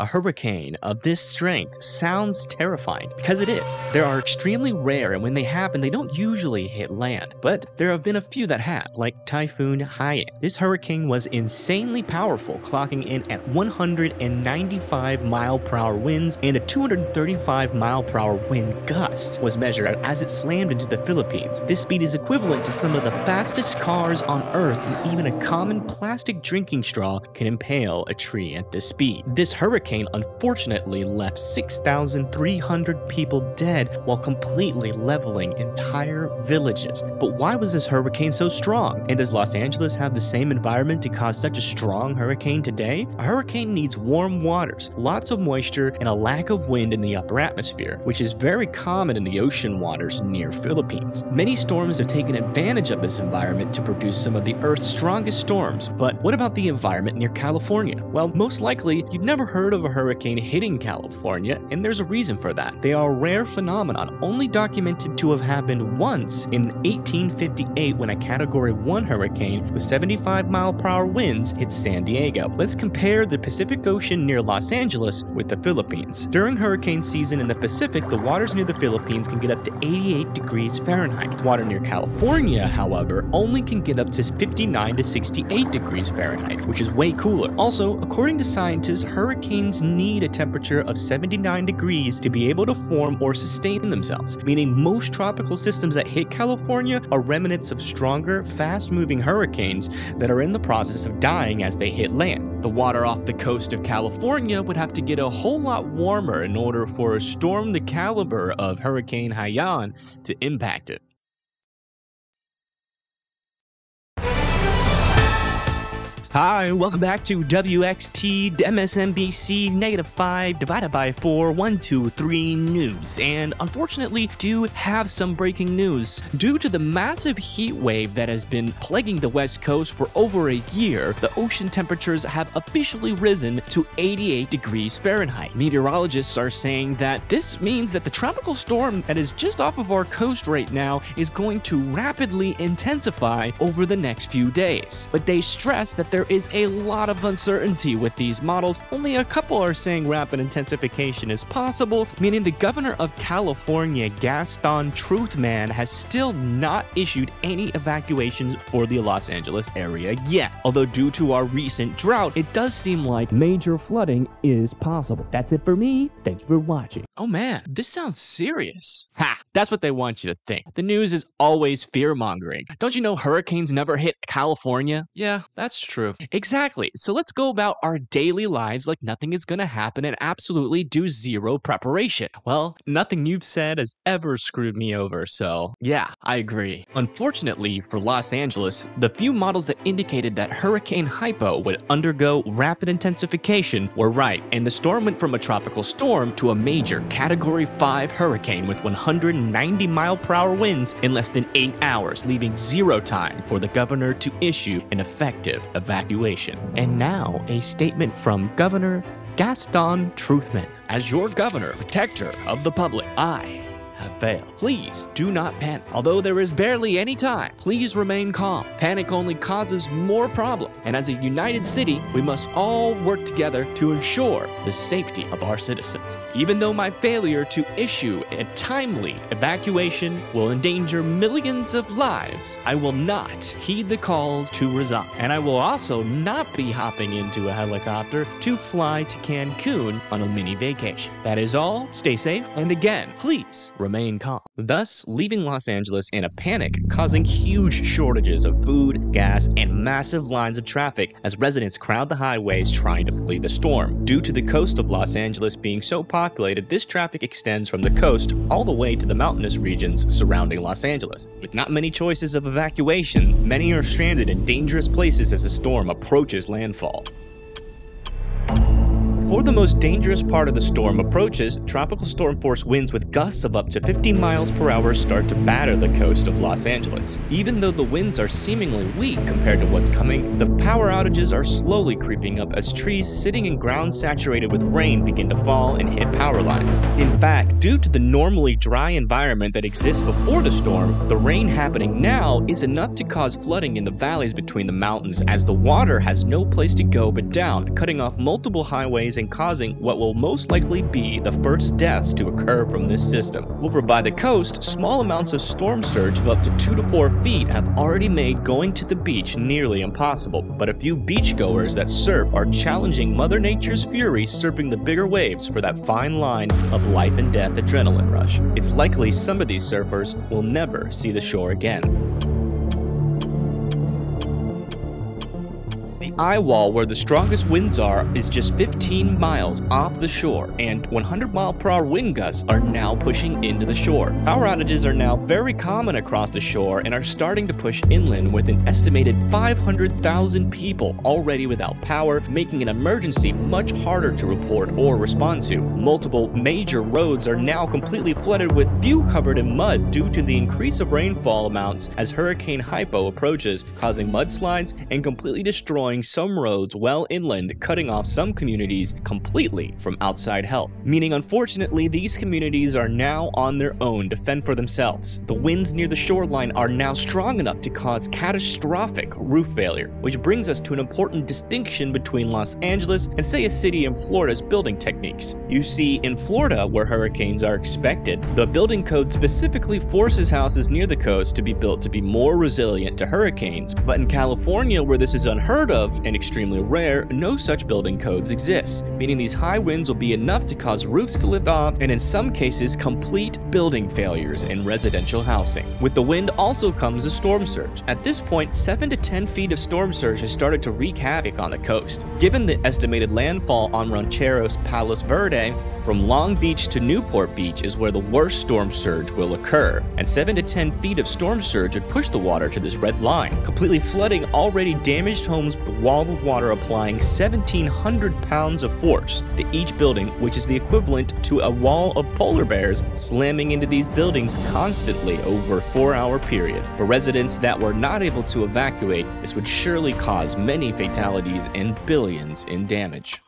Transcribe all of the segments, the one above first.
A hurricane of this strength sounds terrifying, because it is. They are extremely rare, and when they happen, they don't usually hit land. But there have been a few that have, like Typhoon Haiyan. This hurricane was insanely powerful, clocking in at 195 mile-per-hour winds, and a 235 mile-per-hour wind gust was measured as it slammed into the Philippines. This speed is equivalent to some of the fastest cars on Earth, and even a common plastic drinking straw can impale a tree at this speed. This hurricane unfortunately left 6,300 people dead while completely leveling entire villages. But why was this hurricane so strong? And does Los Angeles have the same environment to cause such a strong hurricane today? A hurricane needs warm waters, lots of moisture, and a lack of wind in the upper atmosphere, which is very common in the ocean waters near Philippines. Many storms have taken advantage of this environment to produce some of the Earth's strongest storms. But what about the environment near California? Well, most likely you've never heard of a hurricane hitting California, and there's a reason for that. They are a rare phenomenon, only documented to have happened once in 1858 when a Category 1 hurricane with 75 mile-per-hour winds hit San Diego. Let's compare the Pacific Ocean near Los Angeles with the Philippines. During hurricane season in the Pacific, the waters near the Philippines can get up to 88 degrees Fahrenheit. Water near California, however, only can get up to 59 to 68 degrees Fahrenheit, which is way cooler. Also, according to scientists, hurricanes need a temperature of 79 degrees to be able to form or sustain themselves, meaning most tropical systems that hit California are remnants of stronger, fast-moving hurricanes that are in the process of dying as they hit land. The water off the coast of California would have to get a whole lot warmer in order for a storm the caliber of Hurricane Haiyan to impact it. Hi, welcome back to WXT MSNBC -5 divided by 4 123 news. And unfortunately, do have some breaking news. Due to the massive heat wave that has been plaguing the West Coast for over a year, the ocean temperatures have officially risen to 88 degrees Fahrenheit. Meteorologists are saying that this means that the tropical storm that is just off of our coast right now is going to rapidly intensify over the next few days. But they stress that there is a lot of uncertainty with these models. Only a couple are saying rapid intensification is possible, meaning the governor of California, Gaston Truthman, has still not issued any evacuations for the Los Angeles area yet. Although due to our recent drought, it does seem like major flooding is possible. That's it for me. Thank you for watching. Oh man, this sounds serious. Ha! That's what they want you to think. The news is always fear-mongering. Don't you know hurricanes never hit California? Yeah, that's true. Exactly. So let's go about our daily lives like nothing is gonna happen and absolutely do zero preparation. Well, nothing you've said has ever screwed me over, so yeah, I agree. Unfortunately for Los Angeles, the few models that indicated that Hurricane Hypo would undergo rapid intensification were right, and the storm went from a tropical storm to a major Category 5 hurricane with 190 mile-per-hour winds in less than 8 hours, leaving zero time for the governor to issue an effective evacuation. And now, a statement from Governor Gaston Truthman. As your governor, protector of the public, I have failed. Please do not panic. Although there is barely any time, please remain calm. Panic only causes more problems. And as a united city, we must all work together to ensure the safety of our citizens. Even though my failure to issue a timely evacuation will endanger millions of lives, I will not heed the calls to resign. And I will also not be hopping into a helicopter to fly to Cancun on a mini vacation. That is all. Stay safe. And again, please remain calm. Thus, leaving Los Angeles in a panic, causing huge shortages of food, gas, and massive lines of traffic as residents crowd the highways trying to flee the storm. Due to the coast of Los Angeles being so populated, this traffic extends from the coast all the way to the mountainous regions surrounding Los Angeles. With not many choices of evacuation, many are stranded in dangerous places as the storm approaches landfall. Before the most dangerous part of the storm approaches, tropical storm force winds with gusts of up to 50 miles per hour start to batter the coast of Los Angeles. Even though the winds are seemingly weak compared to what's coming, the power outages are slowly creeping up as trees sitting in ground saturated with rain begin to fall and hit power lines. In fact, due to the normally dry environment that exists before the storm, the rain happening now is enough to cause flooding in the valleys between the mountains as the water has no place to go but down, cutting off multiple highways and causing what will most likely be the first deaths to occur from this system. Over by the coast, small amounts of storm surge of up to 2 to 4 feet have already made going to the beach nearly impossible, but a few beachgoers that surf are challenging Mother Nature's fury, surfing the bigger waves for that fine line of life and death adrenaline rush. It's likely some of these surfers will never see the shore again. The eye wall where the strongest winds are is just 15 miles off the shore, and 100-mile-per-hour wind gusts are now pushing into the shore. Power outages are now very common across the shore and are starting to push inland, with an estimated 500,000 people already without power, making an emergency much harder to report or respond to. Multiple major roads are now completely flooded, with few covered in mud due to the increase of rainfall amounts as Hurricane Hypo approaches, causing mudslides and completely destroying some roads well inland, cutting off some communities completely from outside help. Meaning, unfortunately, these communities are now on their own to fend for themselves. The winds near the shoreline are now strong enough to cause catastrophic roof failure, which brings us to an important distinction between Los Angeles and, say, a city in Florida's building techniques. You see, in Florida, where hurricanes are expected, the building code specifically forces houses near the coast to be built to be more resilient to hurricanes, but in California, where this is unheard of and extremely rare, no such building codes exist, meaning these high winds will be enough to cause roofs to lift off and in some cases complete building failures in residential housing. With the wind also comes a storm surge. At this point, 7 to 10 feet of storm surge has started to wreak havoc on the coast. Given the estimated landfall on Rancheros Palos Verde, from Long Beach to Newport Beach is where the worst storm surge will occur, and 7 to 10 feet of storm surge would push the water to this red line, completely flooding already damaged homes, the wall of water applying 1,700 pounds of force to each building, which is the equivalent to a wall of polar bears slamming into these buildings constantly over a 4-hour period. For residents that were not able to evacuate, this would surely cause many fatalities and billions in damage.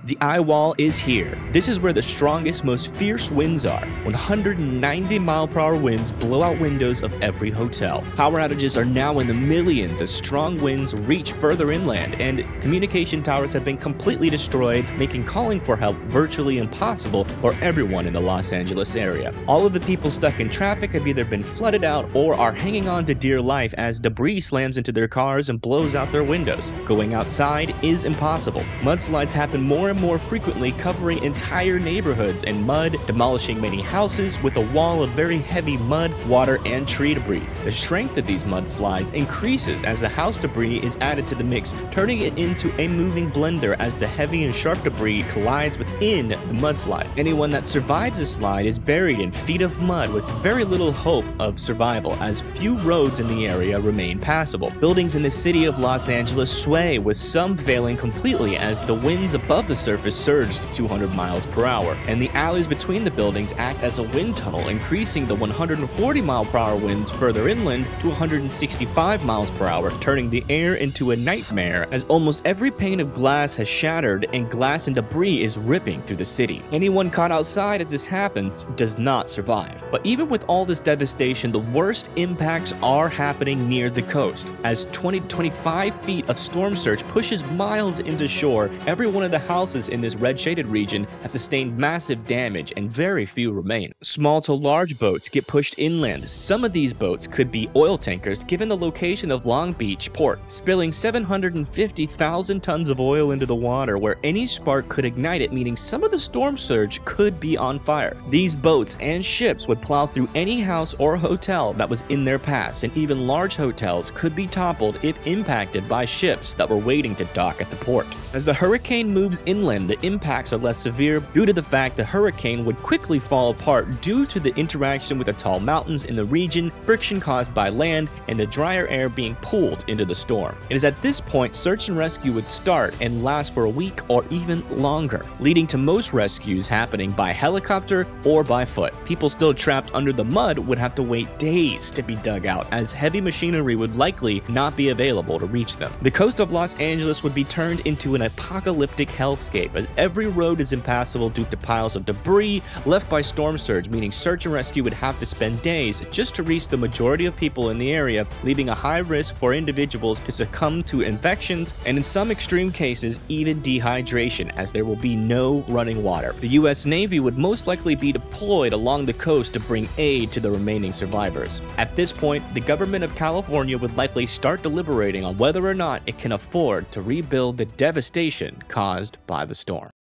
The eye wall is here. This is where the strongest, most fierce winds are. 190-mile-per-hour winds blow out windows of every hotel. Power outages are now in the millions as strong winds reach further inland, and communication towers have been completely destroyed, making calling for help virtually impossible for everyone in the Los Angeles area. All of the people stuck in traffic have either been flooded out or are hanging on to dear life as debris slams into their cars and blows out their windows. Going outside is impossible. Mudslides happen more and more frequently, covering entire neighborhoods in mud, demolishing many houses with a wall of very heavy mud, water, and tree debris. The strength of these mudslides increases as the house debris is added to the mix, turning it into a moving blender as the heavy and sharp debris collides within the mudslide. Anyone that survives the slide is buried in feet of mud with very little hope of survival, as few roads in the area remain passable. Buildings in the city of Los Angeles sway, with some failing completely as the winds above the surface surge to 200 miles per hour, and the alleys between the buildings act as a wind tunnel, increasing the 140-mile-per-hour winds further inland to 165 miles per hour, turning the air into a nightmare as almost every pane of glass has shattered and glass and debris is ripping through the city. Anyone caught outside as this happens does not survive. But even with all this devastation, the worst impacts are happening near the coast, as 20 to 25 feet of storm surge pushes miles into shore. Every one of the houses in this red shaded region have sustained massive damage and very few remain. Small to large boats get pushed inland. Some of these boats could be oil tankers given the location of Long Beach port, spilling 750,000 tons of oil into the water where any spark could ignite it, meaning some of the storm surge could be on fire. These boats and ships would plow through any house or hotel that was in their paths, and even large hotels could be toppled if impacted by ships that were waiting to dock at the port. As the hurricane moves inland, the impacts are less severe due to the fact the hurricane would quickly fall apart due to the interaction with the tall mountains in the region, friction caused by land, and the drier air being pulled into the storm. It is at this point search and rescue would start and last for a week or even longer, leading to most rescues happening by helicopter or by foot. People still trapped under the mud would have to wait days to be dug out, as heavy machinery would likely not be available to reach them. The coast of Los Angeles would be turned into an apocalyptic hell escape, as every road is impassable due to piles of debris left by storm surge, meaning search and rescue would have to spend days just to reach the majority of people in the area, leaving a high risk for individuals to succumb to infections and in some extreme cases even dehydration, as there will be no running water. The US Navy would most likely be deployed along the coast to bring aid to the remaining survivors. At this point, the government of California would likely start deliberating on whether or not it can afford to rebuild the devastation caused by the storm.